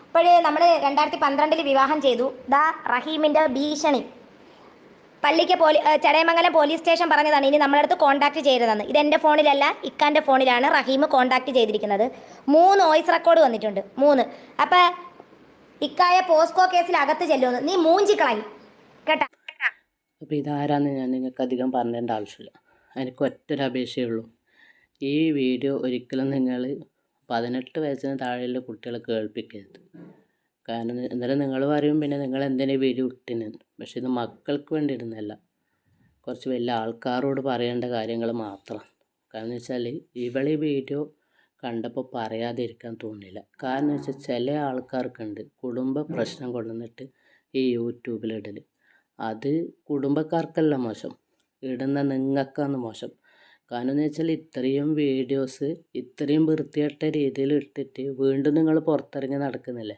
ഇപ്പോൾ നമ്മൾ 2012 വിവാഹം ചെയ്തു. ദാ റഹീമിൻ്റെ ഭീഷണി പള്ളിക്ക് ചടയമംഗലം പോലീസ് സ്റ്റേഷൻ പറഞ്ഞതാണ് ഇനി നമ്മളടുത്ത് കോൺടാക്ട് ചെയ്തതെന്ന്. ഇതെൻ്റെ ഫോണിലല്ല, ഇക്കാൻ്റെ ഫോണിലാണ് റഹീം കോൺടാക്ട് ചെയ്തിരിക്കുന്നത്. 3 വോയിസ് റെക്കോർഡ് വന്നിട്ടുണ്ട്, 3. അപ്പം ഇക്കായ പോസ്കോ കേസിൽ അകത്ത് ചെല്ലുമെന്ന് നീ മൂഞ്ചിക്കളയും കേട്ടാ. അപ്പോൾ ഇതാരാന്ന് ഞാൻ നിങ്ങൾക്ക് അധികം പറഞ്ഞേണ്ട ആവശ്യമില്ല. എനിക്ക് ഒറ്റൊരു അപേക്ഷയുള്ളൂ. ഈ വീഡിയോ ഒരിക്കലും നിങ്ങൾ 18 വയസ്സിന് താഴെയുള്ള കുട്ടികളെ കേൾപ്പിക്കരുത്. കാരണം എന്നാലും നിങ്ങൾ പറയും പിന്നെ നിങ്ങൾ എന്തിനാ വീഡിയോ ഇട്ടിന്. പക്ഷെ ഇത് മക്കൾക്ക് വേണ്ടി ഇടുന്നതല്ല, കുറച്ച് വലിയ ആൾക്കാരോട് പറയേണ്ട കാര്യങ്ങൾ മാത്രം. കാരണം വെച്ചാൽ ഇവളീ വീഡിയോ കണ്ടപ്പോൾ പറയാതിരിക്കാൻ തോന്നില്ല. കാരണം വെച്ചാൽ ചില ആൾക്കാർക്കുണ്ട് കുടുംബ പ്രശ്നം കൊണ്ടുവന്നിട്ട് ഈ യൂട്യൂബിലിടൽ. അത് കുടുംബക്കാർക്കല്ല മോശം, ഇടുന്ന നിങ്ങൾക്കാണ് മോശം. കാരണം എന്ന് വെച്ചാൽ ഇത്രയും വീഡിയോസ് ഇത്രയും വൃത്തികെട്ട രീതിയിൽ ഇട്ടിട്ട് വീണ്ടും നിങ്ങൾ പുറത്തിറങ്ങി നടക്കുന്നില്ലേ.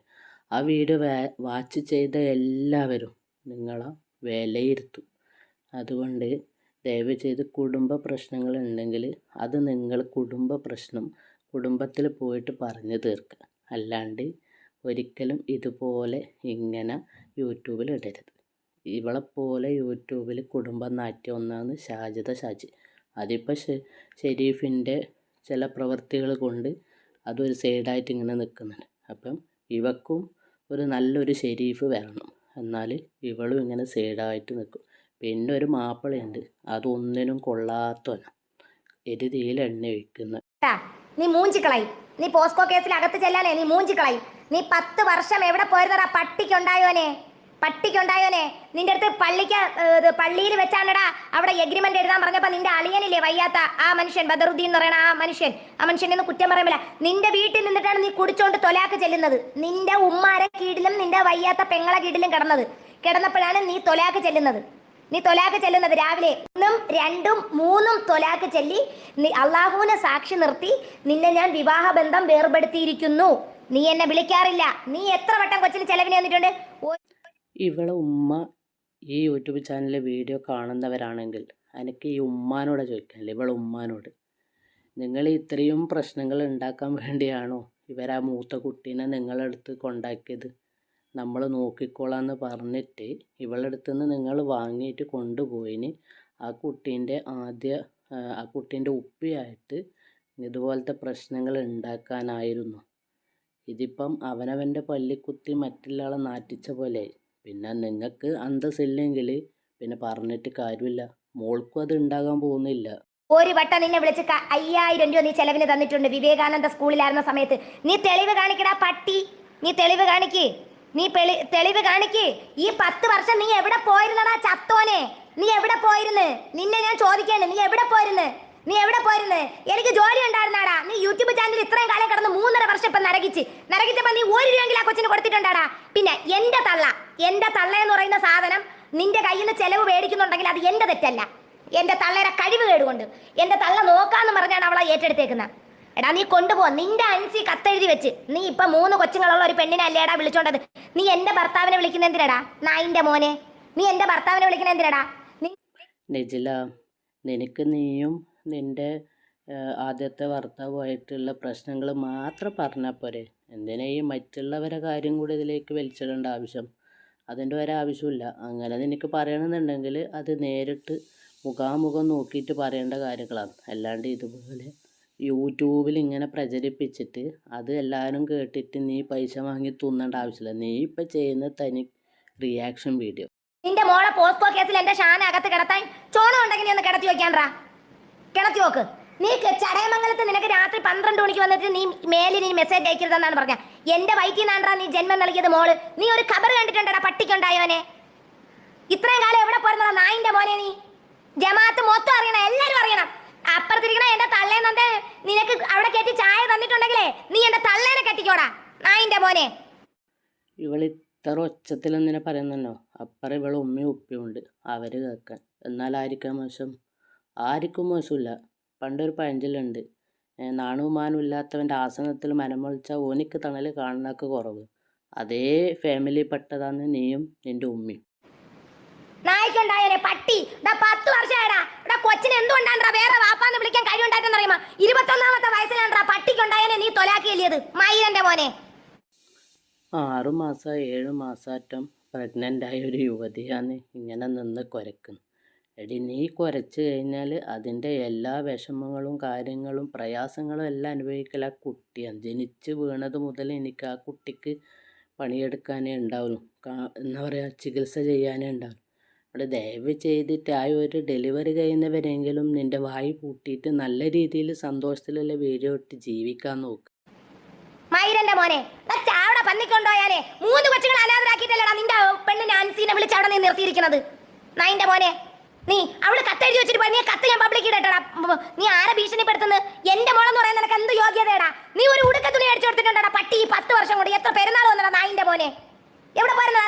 ആ വീഡിയോ വാച്ച് ചെയ്ത എല്ലാവരും നിങ്ങളെ വിലയിരുത്തും. അതുകൊണ്ട് ദയവ് ചെയ്ത് കുടുംബ പ്രശ്നങ്ങൾ ഉണ്ടെങ്കിൽ അത് നിങ്ങൾ കുടുംബ പ്രശ്നം കുടുംബത്തിൽ പോയിട്ട് പറഞ്ഞു തീർക്കുക. അല്ലാണ്ട് ഒരിക്കലും ഇതുപോലെ ഇങ്ങനെ യൂട്യൂബിൽ ഇടരുത്. ഇവളെപ്പോലെ യൂട്യൂബിൽ കുടുംബം നാറ്റിയ ഒന്നാണ് ഷാജിദ ഷാജി. അതിപ്പോൾ ഷെരീഫിൻ്റെ ചില പ്രവൃത്തികൾ കൊണ്ട് അതൊരു സൈഡായിട്ട് ഇങ്ങനെ നിൽക്കുന്നുണ്ട്. അപ്പം ഇവക്കും ഒരു നല്ലൊരു ഷെരീഫ് വരണം, എന്നാൽ ഇവളും ഇങ്ങനെ സൈഡായിട്ട് നിൽക്കും. പിന്നെ ഒരു മാപ്പിളയുണ്ട്, അതൊന്നിനും കൊള്ളാത്തവനാണ്, എരുതിയിൽ എണ്ണ ഒഴിക്കുന്ന. നീ മൂഞ്ചിക്കളയും, നീ പോസ്കോ കേസിൽ അകത്ത് ചെല്ലാനേ നീ മൂഞ്ചിക്കളയും. നീ 10 വർഷം എവിടെ പോയിരുന്നടാ പട്ടിക്കുണ്ടായോനെ. നിന്റെ അടുത്ത് പള്ളിയിൽ വെച്ചാണടാ അവിടെ എഗ്രിമെന്റ് എഴുതാൻ പറഞ്ഞപ്പോൾ നിന്റെ അളിയനില്ലേ വയ്യാത്ത ആ മനുഷ്യൻ ബദറുദ്ദീൻ എന്ന് പറയുന്ന ആ മനുഷ്യനെ ഒന്നും കുറ്റം പറയുന്നില്ല. നിന്റെ വീട്ടിൽ നിന്നിട്ടാണ് നീ കുടിച്ചോണ്ട് തൊലാക്ക് ചെല്ലുന്നത്. നിന്റെ ഉമ്മാരെ കീഴിലും നിന്റെ വയ്യാത്ത പെങ്ങളെ കീഴിലും കിടന്നപ്പോഴാണ് നീ തൊലാക്ക് ചെല്ലുന്നത്. രാവിലെ 1, 2, 3 തൊലാക്ക് ചെല്ലി അള്ളാഹുവിനെ സാക്ഷി നിർത്തി നിന്നെ ഞാൻ വിവാഹബന്ധം വേർപെടുത്തിയിരിക്കുന്നു. നീ എന്നെ വിളിക്കാറില്ല. നീ എത്ര വട്ടം കൊച്ചിന് ചെലവിന് വന്നിട്ടുണ്ട്. ഇവളെ ഉമ്മ ഈ യൂട്യൂബ് ചാനലിലെ വീഡിയോ കാണുന്നവരാണെങ്കിൽ എനിക്ക് ഈ ഉമ്മാനോട് ചോദിക്കാനില്ല, ഇവളെ ഉമ്മാനോട്, നിങ്ങൾ ഇത്രയും പ്രശ്നങ്ങൾ ഉണ്ടാക്കാൻ വേണ്ടിയാണോ ഇവരാ മൂത്ത കുട്ടീനെ നിങ്ങളടുത്ത് കൊണ്ടാക്കിയത്? നമ്മൾ നോക്കിക്കോളാന്ന് പറഞ്ഞിട്ട് ഇവളടുത്ത് നിന്ന് നിങ്ങൾ വാങ്ങിയിട്ട് കൊണ്ടുപോയിന് ആ കുട്ടീൻ്റെ ഉപ്പിയായിട്ട് ഇതുപോലത്തെ പ്രശ്നങ്ങൾ ഉണ്ടാക്കാനായിരുന്നു. ഇതിപ്പം അവനവൻ്റെ പല്ലിക്കുത്തി മറ്റുള്ള ആളെ നാറ്റിച്ച പോലെ. പിന്നെ നിങ്ങൾക്ക് അന്തസ്സില്ലെങ്കിൽ പിന്നെ പറഞ്ഞിട്ട് കാര്യമില്ല. മോൾക്കും അത് ഉണ്ടാകാൻ പോകുന്നില്ല. ഒരു വട്ടം നിന്നെ വിളിച്ച് 5000 രൂപ നീ ചെലവിന് തന്നിട്ടുണ്ട് വിവേകാനന്ദ സ്കൂളിലായിരുന്ന സമയത്ത്. നീ തെളിവ് കാണിക്കടാ പട്ടി, നീ തെളിവ് കാണിക്ക്. ഈ 10 വർഷം നീ എവിടെ പോയിരുന്നടാ ചത്തോനെ? നീ എവിടെ പോയിരുന്നു? നിന്നെ ഞാൻ ചോദിക്കാണ്, നീ എവിടെ പോയിരുന്നു? എനിക്ക് ജോലി ഉണ്ടായിരുന്നാടാ? നീ യൂട്യൂബ് ചാനലിൽ ഇത്രയും കാലം കിടന്ന് 3.5 വർഷം ഇപ്പം നരകിച്ചപ്പോൾ നീ 1 രൂപയെങ്കിലും ആ കൊച്ചിന് കൊടുത്തിട്ടുണ്ടാടാ? പിന്നെ എൻ്റെ തള്ള എന്ന് പറയുന്ന സാധനം നിന്റെ കയ്യിൽ നിന്ന് ചെലവ് മേടിക്കുന്നുണ്ടെങ്കിൽ അത് എൻ്റെ തെറ്റല്ല, എൻ്റെ തള്ളയുടെ കഴിവ് കേടുകൊണ്ട്. എൻ്റെ തള്ള നോക്കാന്ന് പറഞ്ഞാണ് അവളെ ഏറ്റെടുത്തേക്കുന്നത്. എടാ നീ കൊണ്ടുപോ, നിന്റെ അൻസി കത്തെഴുതി വെച്ച്. നീ ഇപ്പം 3 കൊച്ചുങ്ങളുള്ള ഒരു പെണ്ണിനെ അല്ലേടാ വിളിച്ചോണ്ടത്? നീ എൻ്റെ ഭർത്താവിനെ വിളിക്കുന്ന എന്തിനടാ? നായിൻ്റെ മോനെ, നീ എൻ്റെ ഭർത്താവിനെ വിളിക്കുന്ന എന്തിനടാ? നജില, നിനക്ക് നീയും നിൻ്റെ ആദ്യത്തെ ഭർത്താവുമായിട്ടുള്ള പ്രശ്നങ്ങൾ മാത്രം പറഞ്ഞാൽ പോരെ? എന്തിനാ ഈ മറ്റുള്ളവരെ കാര്യം കൂടി ഇതിലേക്ക് വലിച്ചിടേണ്ട ആവശ്യം? അതിൻ്റെ ഒരാവശ്യമില്ല. അങ്ങനെ നിനക്ക് പറയണമെന്നുണ്ടെങ്കിൽ അത് നേരിട്ട് മുഖാമുഖം നോക്കിയിട്ട് പറയേണ്ട കാര്യങ്ങളാണ്. അല്ലാണ്ട് ഇതുപോലെ യൂട്യൂബിൽ ഇങ്ങനെ പ്രചരിപ്പിച്ചിട്ട് അത് എല്ലാവരും കേട്ടിട്ട് നീ പൈസ വാങ്ങി തിന്നേണ്ട ആവശ്യമില്ല. നീ ഇപ്പം ചെയ്യുന്ന തനി റിയാക്ഷൻ വീഡിയോ. നിന്റെ മോളെ പോസ്കോ കേസിൽ എൻ്റെ ഷാന അകത്ത് കിടത്താൻ ചോണം ഉണ്ടെങ്കിൽ നീ ഒന്ന് കിടത്തി നോക്ക്. നീ ചടയമംഗലത്ത് നിനക്ക് രാത്രി 12 മണിക്ക് വന്നിട്ട് നീ മേലിൽ നീ മെസ്സേജ് അയക്കരുതെന്നാണ് പറഞ്ഞ. എൻ്റെ വയറ്റിൽ നിന്നാണ്ടാ നീ ജന്മം നൽകിയത് മോള്. നീ ഒരു ഖബർ കണ്ടിട്ടുണ്ടടാ പട്ടിക്കുണ്ടായോനെ? ഇത്രയും കാലം എവിടെ പോയിരുന്നതാ നായിൻ്റെ മോനെ? നീ ജമാഅത്ത് മൊത്തം അറിയണം, എല്ലാവരും അറിയണം. അപ്പുറത്തിരിക്കണ എൻ്റെ തള്ളേന്നെ നിനക്ക് അവിടെ കയറ്റി ചായ തന്നിട്ടുണ്ടെങ്കിലേ നീ എൻ്റെ തള്ളേനെ കെട്ടിക്കോടാ നായിൻ്റെ മോനെ. ഇവൾ ഇത്ര ഒച്ചത്തിൽ എന്തിനാ പറയുന്നോ? അപ്പുറം ഇവളെ ഉമ്മയും ഉപ്പയും ഉണ്ട്, അവർ കേൾക്കാൻ. എന്നാൽ ആർക്കും മോശമില്ല. പണ്ടൊരു പഴഞ്ചൊല്ലുണ്ട്, നാണവും മാനവും ഇല്ലാത്തവൻ്റെ ആസനത്തിൽ മനമൊളിച്ചാൽ ഓനിക്ക് തണൽ കാണുന്നതൊക്കെ കുറവ്. അതേ ഫാമിലി പെട്ടതാണ് നീയും നിൻ്റെ ഉമ്മയും. നായിക്കുണ്ടായോനെ പട്ടി. 10 വർഷമായടാ ഇവിടെ കൊച്ചിന് എന്തുകൊണ്ടാണ്ടാ വേറെ വാപ്പാന്ന് വിളിക്കാൻ കഴിവുണ്ടായിട്ടെന്ന് അറിയുമോ? 21ാമത്തെ വയസ്സിലാണ്ടാ പട്ടിക്കുണ്ടായോനെ നീ തൊലാക്കി എല്ലിയത് മയിലന്റെ മോനെ. 6 മാസം 7 മാസമാറ്റം പ്രഗ്നൻ്റായ ഒരു യുവതിയാണ് ഇങ്ങനെ നിന്ന് കുരക്കുന്നത്. എടി നീ കുരച്ച് കഴിഞ്ഞാൽ അതിൻ്റെ എല്ലാ വിഷമങ്ങളും കാര്യങ്ങളും പ്രയാസങ്ങളും എല്ലാം അനുഭവിക്കൽ ആ കുട്ടിയാണ്. ജനിച്ച് വീണത് മുതൽ എനിക്ക് ആ കുട്ടിക്ക് പണിയെടുക്കാനേ ഉണ്ടാവുള്ളൂ, എന്താ പറയുക, ചികിത്സ ചെയ്യാനേ ഉണ്ടാവും. അവിടെ ദയവ് ചെയ്തിട്ട് ആ ഒരു ഡെലിവറി കഴിയുന്നവരെങ്കിലും നിൻ്റെ വായി പൂട്ടിയിട്ട് നല്ല രീതിയിൽ സന്തോഷത്തിലുള്ള വീഡിയോ ഇട്ട് ജീവിക്കാൻ നോക്ക്. മൈരന്റെ മോനെ ചാവടെ പന്നിക്കൊണ്ടോയാലേ 3 കൊച്ചുകൾ അനാഥരാക്കിയിട്ടല്ലടാ നിന്റെ പെണ്ണ് നാൻസീനെ വിളിച്ച് അവിടെ നീ നിർത്തിയിരിക്കുന്നത്. നായിന്റെ മോനെ, നീ അവള് കത്തെഴുതി വെച്ചിട്ട് പോയി, നീ കത്ത് ഞാൻ പബ്ലിക് ഇടട്ടാ. നീ ആരെ ഭീഷണിപ്പെടുത്തുന്നത്? എന്റെ മോളെന്ന് പറയാൻ നിനക്ക് എന്ത് യോഗ്യതയാടാ? നീ ഒരു ഉടുക്ക തുണി അടിച്ചു കൊടുത്തിട്ടുണ്ടാ പട്ടി. 10 വർഷം കൊണ്ട് എത്ര പെരുന്നാൾ വന്നടാ നായിന്റെ മോനെ. എവിടെ പോരുന്നതാ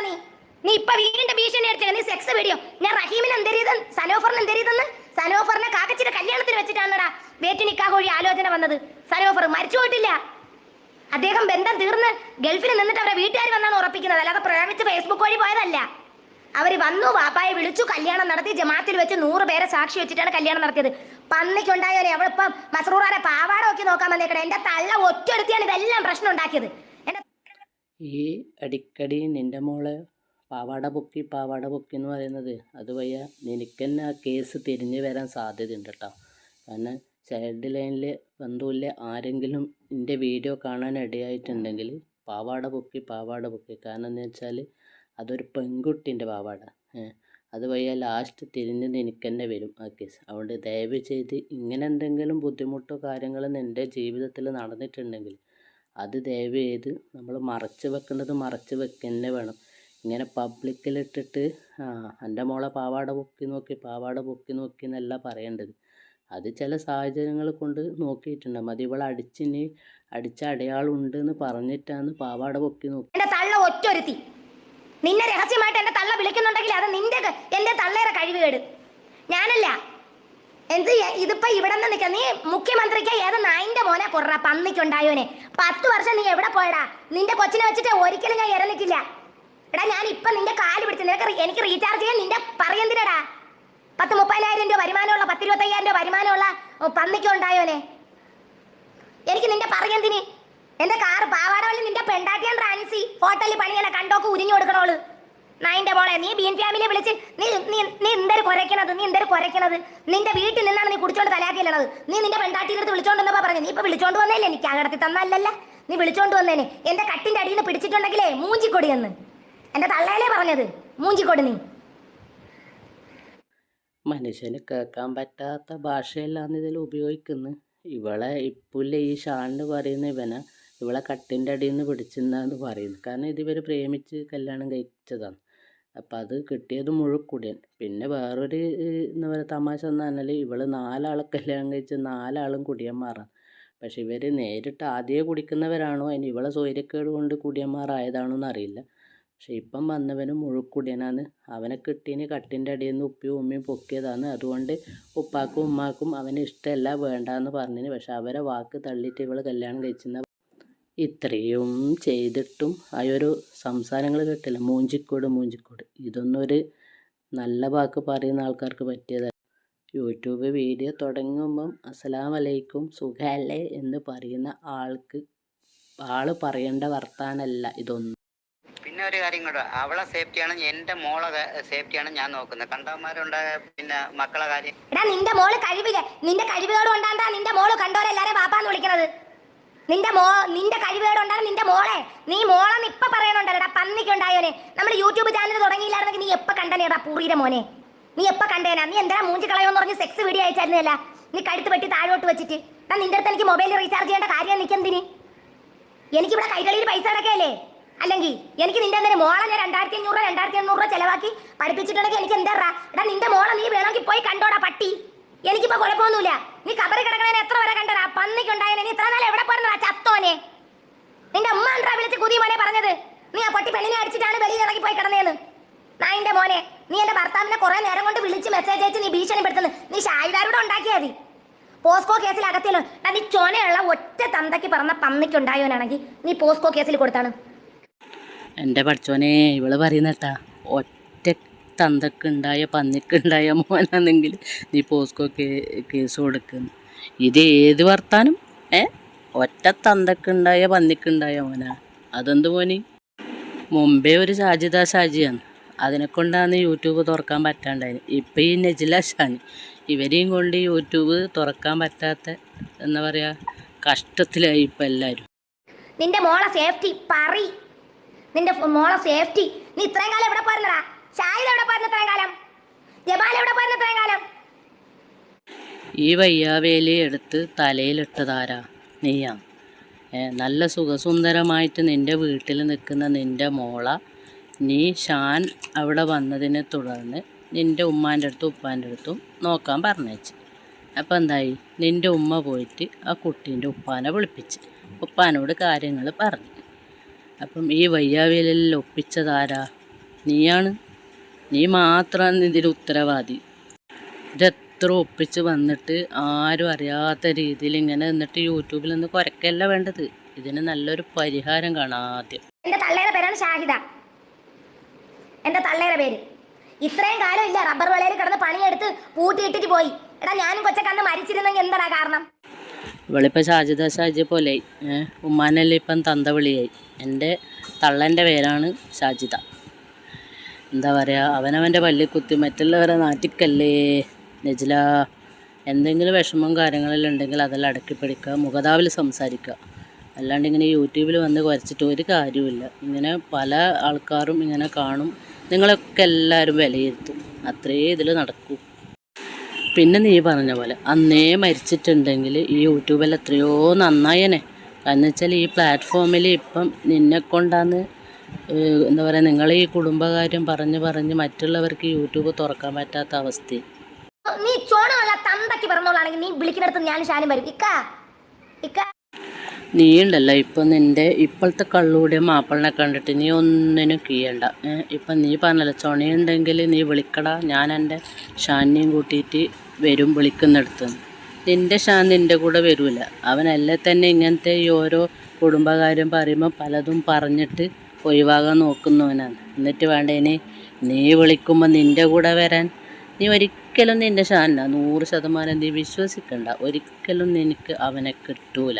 നീ ഇപ്പൊ വീടിന്റെ ഭീഷണി അടിച്ച നീ സെക്സ് വീഡിയോ. ഞാൻ റഹീമിന് എന്തെരീത്, സനോഫറിന് എന്തെരീതെന്ന്, സനോഫറിനെ കാക്കച്ചിയുടെ കല്യാണത്തിന് വെച്ചിട്ടാണടാ വേറ്റ് നിക്കാഹ് വഴി ആലോചന വന്നത്. സനോഫർ മരിച്ചു പോയിട്ടില്ല. അദ്ദേഹം ബന്ധം തീർന്ന് ഗൾഫിൽ നിന്നിട്ട് അവരെ വീട്ടുകാർ വന്നാണ് ഉറപ്പിക്കുന്നത്, അല്ലാതെ പ്രേമിച്ച് ഫേസ്ബുക്ക് വഴി പോയതല്ല. അവർ വന്നു, വാപ്പായെ വിളിച്ചു, കല്യാണം നടത്തി, ജമാത്തിൽ വെച്ച് 100 പേരെ സാക്ഷി വെച്ചിട്ടാണ് കല്യാണം നടത്തിയത്. പന്നിക്കുണ്ടായവരെ അവളിപ്പം മസറൂറാരെ പാവാട നോക്കി നോക്കാൻ വന്നേക്കണേ. എന്റെ തള്ള ഒറ്റയെടുത്തിയാണ് ഇതെല്ലാം പ്രശ്നം ഉണ്ടാക്കിയത്. ഈ അടിക്കടി നിൻ്റെ മോളെ പാവാട പൊക്കി എന്ന് പറയുന്നത് അത് വയ്യ നിനക്ക് തന്നെ ആ കേസ് തിരിഞ്ഞു വരാൻ സാധ്യതയുണ്ട് കേട്ടോ. കാരണം ചൈൽഡ് ലൈനിൽ ബന്ധുവിലെ ആരെങ്കിലും എൻ്റെ വീഡിയോ കാണാൻ ഇടയായിട്ടുണ്ടെങ്കിൽ പാവാട പൊക്കി. കാരണം എന്ന് വെച്ചാൽ അതൊരു പെൺകുട്ടീൻ്റെ പാവാട. അത് വയ്യ ലാസ്റ്റ് തിരിഞ്ഞ് നിനക്ക് തന്നെ വരും ആ കേസ്. അതുകൊണ്ട് ദയവ് ചെയ്ത് ഇങ്ങനെ എന്തെങ്കിലും ബുദ്ധിമുട്ടോ കാര്യങ്ങളും എൻ്റെ ജീവിതത്തിൽ നടന്നിട്ടുണ്ടെങ്കിൽ അത് ദയവ് ചെയ്ത് നമ്മൾ മറച്ച് വെക്കേണ്ടത് മറച്ച് വെക്കന്നെ വേണം. ഇങ്ങനെ പബ്ലിക്കിലിട്ടിട്ട് എൻ്റെ മോളെ പാവാട പൊക്കി നോക്കി എന്നല്ല പറയേണ്ടത്. അത് ചില സാഹചര്യങ്ങൾ കൊണ്ട് നോക്കിയിട്ടുണ്ടാകും. അത് ഇവളെ അടിച്ച അടയാളുണ്ട് എന്ന് പറഞ്ഞിട്ടാണ് പാവാട പൊക്കി നോക്കി. എന്റെ തള്ള ഒറ്റൊരുത്തി നിന്നെ രഹസ്യമായിട്ട് എന്റെ തള്ള വിളിക്കുന്നുണ്ടെങ്കിൽ അത് എന്റെ തള്ളേറെ കഴിവുകേട്, ഞാനല്ല. ഇതിപ്പോ ഇവിടെ നിന്ന് നിൽക്കാം. നീ മുഖ്യമന്ത്രിക്ക് ഏത് നായിന്റെ മോനെ കൊറ പന്നിക്കുണ്ടായോനെ. 10 വർഷം നീ എവിടെ പോയടാ? നിന്റെ കൊച്ചിനെ വെച്ചിട്ട് ഒരിക്കലും ഞാൻ ഇറങ്ങിട്ടില്ല. എടാ ഞാൻ ഇപ്പൊ നിന്റെ കാല് പിടിച്ച് എനിക്ക് റീചാർജ് ചെയ്യാൻ നിന്റെ പറയെന്തിനടാ? 30,000 രൂപ വരുമാനമുള്ള 25,000 രൂപ വരുമാനമുള്ള പന്നിക്കുണ്ടായോനെ. എനിക്ക് നിന്റെ പറയെന്തിന്? എന്റെ കാറ് പാവാടവള്ളി നിന്റെ പെണ്ടാട്ടിയാൻ റാൻസി ഹോട്ടലിൽ പണിയല്ല കണ്ടോക്ക് ഉരിഞ്ഞു കൊടുക്കണോള്. നായിന്റെ മോളെ, നീ ബീൻ ഫാമിലിയെ വിളിച്ച് നീ എന്തൊരു കുരയ്ക്കണത്? നിന്റെ വീട്ടിൽ നിന്നാണ് നീ കുടിച്ചോണ്ട് തലാക്കില്ലണത്. നീ നിന്റെ പെണ്ടാട്ടിയുടെ അടുത്ത് വിളിച്ചോണ്ടെന്നപ്പോ പറഞ്ഞു. നീ ഇപ്പൊ വിളിച്ചോണ്ട് വന്നേല്ലേ? എനിക്ക് അകടത്തി തന്നല്ലല്ല, നീ വിളിച്ചോണ്ട് വന്നേനെ. എന്റെ കട്ടിന്റെ അടിയിൽ നിന്ന് പിടിച്ചിട്ടുണ്ടെങ്കിലേ മൂഞ്ചിക്കൊടി എന്ന് എന്റെ തള്ളയിലേ പറഞ്ഞത്. മൂഞ്ചിക്കൊടി നീ. മനുഷ്യന് കേൾക്കാൻ പറ്റാത്ത ഭാഷയെല്ലാം ഇതിൽ ഉപയോഗിക്കുന്നു. ഇവളെ ഇപ്പില്ല ഈ ഷാളിന് പറയുന്ന ഇവളെ കട്ടിൻ്റെ അടിയിൽ നിന്ന് പിടിച്ചെന്നാണ് പറയുന്നത്. കാരണം ഇതിവർ പ്രേമിച്ച് കല്യാണം കഴിച്ചതാണ്. അപ്പം അത് കിട്ടിയത് മുഴുക്കുടിയൻ. പിന്നെ വേറൊരു എന്താ പറയുക തമാശ എന്ന് പറഞ്ഞാൽ ഇവള് 4 ആളെ കല്യാണം കഴിച്ച് 4 ആളും കുടിയന്മാറാണ്. പക്ഷെ ഇവർ നേരിട്ട് ആദ്യമേ കുടിക്കുന്നവരാണോ അതിന് ഇവളെ സൗകര്യക്കേട് കൊണ്ട് കുടിയന്മാരായതാണോ എന്നറിയില്ല. പക്ഷെ ഇപ്പം വന്നവനും മുഴുക്കുടിയനാണ്. അവനെ കിട്ടീന് കട്ടിൻ്റെ അടിയിൽ നിന്ന് ഉപ്പിയും ഉമ്മയും പൊക്കിയതാണ്. അതുകൊണ്ട് ഉപ്പാക്കും ഉമ്മാക്കും അവന് ഇഷ്ടമല്ല, വേണ്ടാന്ന് പറഞ്ഞിന്. പക്ഷെ അവരെ വാക്ക് തള്ളിയിട്ട് ഇവൾ കല്യാണം കഴിച്ചെന്ന. ഇത്രയും ചെയ്തിട്ടും ആ ഒരു സംസാരങ്ങൾ കേട്ടില്ല, മൂഞ്ചിക്കോട്. ഇതൊന്നും ഒരു നല്ല വാക്ക് പറയുന്ന ആൾക്കാർക്ക് പറ്റിയതല്ല. യൂട്യൂബ് വീഡിയോ തുടങ്ങുമ്പം അസ്സലാമു അലൈക്കും സുഖല്ലേ എന്ന് പറയുന്ന ആള് പറയേണ്ട വർത്താനല്ല ഇതൊന്നും. പിന്നെ ഒരു കാര്യം കൂടെ, അവളെ സേഫ്റ്റിയാണ് എൻ്റെ മോളെ സേഫ്റ്റിയാണ് ഞാൻ നോക്കുന്നത്. കണ്ടവന്മാരുണ്ടായ പിന്നെ മക്കളെ കാര്യം. എടാ നിന്റെ മോള് നിന്റെ കഴിവുകേട് കൊണ്ടാണ്ടാ നിന്റെ മോള് കണ്ടോരെല്ലാരും വാപ്പാന്ന് വിളിക്കണത്. നിന്റെ കഴിവുകേട് കൊണ്ടാണ് നിന്റെ മോളെ. നീ മോളെന്ന് ഇപ്പൊ പറയണുണ്ടല്ലോടാ പന്നിക്കുണ്ടായോനെ. നമ്മുടെ യൂട്യൂബ് ചാനൽ തുടങ്ങിയില്ലായിരുന്നെങ്കിൽ നീ എപ്പോ കണ്ടേടാ പൂറിയുടെ മോനെ? നീ എപ്പോ കണ്ടേനാ? നീ എന്താ മൂഞ്ചി കളയോന്ന് പറഞ്ഞ് സെക്സ് വീഡിയോ അയച്ചായിരുന്നില്ല? നീ കഴുത്ത് വെട്ടി താഴോട്ട് വെച്ചിട്ട്. നിന്റെ അടുത്ത് എനിക്ക് മൊബൈൽ റീചാർജ് ചെയ്യേണ്ട കാര്യം നിൽക്കെന്തിന്? എനിക്കിവിടെ കൈകളിൽ പൈസ അടക്കല്ലേ? അല്ലെങ്കിൽ എനിക്ക് നിന്റെ എന്തിനു മോളെ ഞാൻ 2,500 രൂപ ചെലവാക്കി പഠിപ്പിച്ചിട്ടുണ്ടെങ്കിൽ എനിക്ക് എന്താ? എടാ നിന്റെ മോളെ നീ വേണമെങ്കിൽ പോയി കണ്ടോടാ പട്ടി. എനിക്കിപ്പോ കുഴപ്പമൊന്നുമില്ല. നീ കബറി കിടക്കണേനെ എത്ര വരെ കണ്ടടാ? പന്നിക്കുണ്ടായനെ. നീ ഇത്ര നാളെ എവിടെ പോയിരുന്നടാ ചത്തോനെ? നിന്റെ ഉമ്മ എന്താ വിളിച്ച് കുതി മോനെ പറഞ്ഞത്? നീ ആ പൊട്ടി പെണ്ണിനെ അടിച്ചിട്ടാണ് വെളിയിൽ ഇറങ്ങി പോയി കിടന്നേന്ന്. നായിന്റെ മോനെ, നീ എന്റെ ഭർത്താവിനെ കുറെ നേരം കൊണ്ട് വിളിച്ച് മെസ്സേജ് അയച്ച് നീ ഭീഷണിപ്പെടുത്തുന്നു. നീ ഷാഹിദാരോട് ഉണ്ടാക്കിയാ മതി. പോസ്കോ കേസിൽ അകത്തില്ലോ. നീ ചോനയുള്ള ഒറ്റ തന്തയ്ക്ക് പറഞ്ഞ പന്നിക്കുണ്ടായോനാണെങ്കിൽ നീ പോസ്കോ കേസിൽ കൊടുത്താണ്. എൻ്റെ പഠിച്ചോനെ, ഇവള് പറയുന്നട്ടാ ഒറ്റ തന്തക്കുണ്ടായ പന്നിക്കുണ്ടായ മോനാണെങ്കിൽ നീ പോസ്കോ കേസ് കൊടുക്കുന്നു. ഇത് ഏത് വർത്താനം? ഒറ്റ തന്തക്കുണ്ടായ പന്നിക്കുണ്ടായ മോനാ? അതെന്ത് മോനി? മുമ്പേ ഒരു ഷാജിയാണ്, അതിനെക്കൊണ്ടാണ് യൂട്യൂബ് തുറക്കാൻ പറ്റാണ്ടായത്. ഇപ്പം ഈ നജില ഷാനി ഇവരെയും കൊണ്ട് യൂട്യൂബ് തുറക്കാൻ പറ്റാത്ത എന്താ പറയുക കഷ്ടത്തിലായി ഇപ്പം എല്ലാവരും. നിന്റെ മോളെ സേഫ്റ്റി പറി, നിന്റെ മോളെ സേഫ്റ്റി. നീ ഇത്രയും കാലം എവിടെ പോയിരുന്നടാ? ഷാഹിദ് എവിടെ പോയിരുന്നു ഇത്രയും കാലം? ജമാൽ എവിടെ പോയിരുന്നു ഇത്രയും കാലം? ഈ വയ്യാവേലി എടുത്ത് തലയിലിട്ടതാരാ? നീയാ. നല്ല സുഖസുന്ദരമായിട്ട് നിൻ്റെ വീട്ടിൽ നിൽക്കുന്ന നിൻ്റെ മോള നീ ഷാൻ അവിടെ വന്നതിനെ തുടർന്ന് നിൻ്റെ ഉമ്മാൻ്റെ അടുത്തും ഉപ്പാൻ്റെ അടുത്തും നോക്കാൻ പറഞ്ഞേച്ച്. അപ്പം എന്തായി? നിൻ്റെ ഉമ്മ പോയിട്ട് ആ കുട്ടീൻ്റെ ഉപ്പാനെ വിളിപ്പിച്ച് ഉപ്പാനോട് കാര്യങ്ങൾ പറഞ്ഞു. അപ്പം ഈ വയ്യാവേലിൽ ഒപ്പിച്ചതാരാ? നീയാണ്. നീ മാത്രമാണ് ഇതിന് ഉത്തരവാദി. ഇതെത്ര ഒപ്പിച്ച് വന്നിട്ട് ആരും അറിയാത്ത രീതിയിൽ ഇങ്ങനെ നിന്നിട്ട് യൂട്യൂബിൽ നിന്ന് കുരക്കല്ല വേണ്ടത്. ഇതിന് നല്ലൊരു പരിഹാരം കാണാം ആദ്യം. എൻ്റെ തള്ളയുടെ പേരാണ് ഷാഹിദ. എൻ്റെ തള്ളയുടെ പേര്. ഇത്രയും കാലം ഇല്ല റബ്ബർ വളയിൽ കിടന്ന് പണിയെടുത്ത് പൂട്ടിയിട്ടിട്ട് പോയി. എടാ ഞാനും കൊച്ചൊക്കെ അന്ന് മരിച്ചിരുന്നെങ്കിൽ എന്താടാ കാരണം? ഇവളിപ്പോൾ ഷാജിദ പോലെ ഉമ്മാനെല്ലാം ഇപ്പം തന്ത വിളിയായി. എൻ്റെ തള്ളൻ്റെ പേരാണ് ഷാജിദ. എന്താ പറയുക, അവനവൻ്റെ പല്ലിൽ കുത്തി മറ്റുള്ളവരെ നാട്ടിക്കല്ലേ നജില. എന്തെങ്കിലും വിഷമവും കാര്യങ്ങളെല്ലാം ഉണ്ടെങ്കിൽ അതെല്ലാം അടക്കി പിടിക്കുക, മുഖതാവിൽ സംസാരിക്കുക. അല്ലാണ്ട് ഇങ്ങനെ യൂട്യൂബിൽ വന്ന് കുരച്ചിട്ട് ഒരു കാര്യമില്ല. ഇങ്ങനെ പല ആൾക്കാരും ഇങ്ങനെ കാണും, നിങ്ങളൊക്കെ എല്ലാവരും വിലയിരുത്തും, അത്രേ ഇതിൽ നടക്കൂ. പിന്നെ നീ പറഞ്ഞ പോലെ അന്നേ മരിച്ചിട്ടുണ്ടെങ്കിൽ ഈ യൂട്യൂബിൽ എത്രയോ നന്നായനെ. കാരണം വെച്ചാൽ ഈ പ്ലാറ്റ്ഫോമിൽ ഇപ്പം നിന്നെ കൊണ്ടാന്ന് എന്താ പറയുക, നിങ്ങൾ ഈ കുടുംബകാര്യം പറഞ്ഞ് മറ്റുള്ളവർക്ക് യൂട്യൂബ് തുറക്കാൻ പറ്റാത്ത അവസ്ഥ. നീ ചോണല്ല തന്തയ്ക്ക് പറഞ്ഞോളാണെങ്കിൽ നീ വിളിക്കുന്നിടത്ത് ഞാൻ ഷാനും വരും. ഇക്ക നീ ഉണ്ടല്ലോ ഇപ്പം നിൻ്റെ ഇപ്പോഴത്തെ കള്ളൂടെ മാപ്പിളിനെ കണ്ടിട്ട് നീ ഒന്നിനും കീയണ്ട. ഇപ്പം നീ പറഞ്ഞല്ലോ ചുണയുണ്ടെങ്കിൽ നീ വിളിക്കടാ, ഞാൻ എൻ്റെ ഷാനിനെയും കൂട്ടിയിട്ട് വരും വിളിക്കുന്നിടത്ത്. നിൻ്റെ ഷാൻ നിൻ്റെ കൂടെ വരില്ല. അവനല്ലേ തന്നെ ഇങ്ങനത്തെ ഈ ഓരോ കുടുംബകാര്യം പറയുമ്പോൾ പലതും പറഞ്ഞിട്ട് ഒഴിവാകാൻ നോക്കുന്നവനാണ്. എന്നിട്ട് വേണ്ടേനെ നീ വിളിക്കുമ്പോൾ നിൻ്റെ കൂടെ വരാൻ. നീ ഒരിക്കലും നിൻ്റെ ഷാനില്ല 100% നീ വിശ്വസിക്കണ്ട. ഒരിക്കലും നിനക്ക് അവനെ കിട്ടൂല.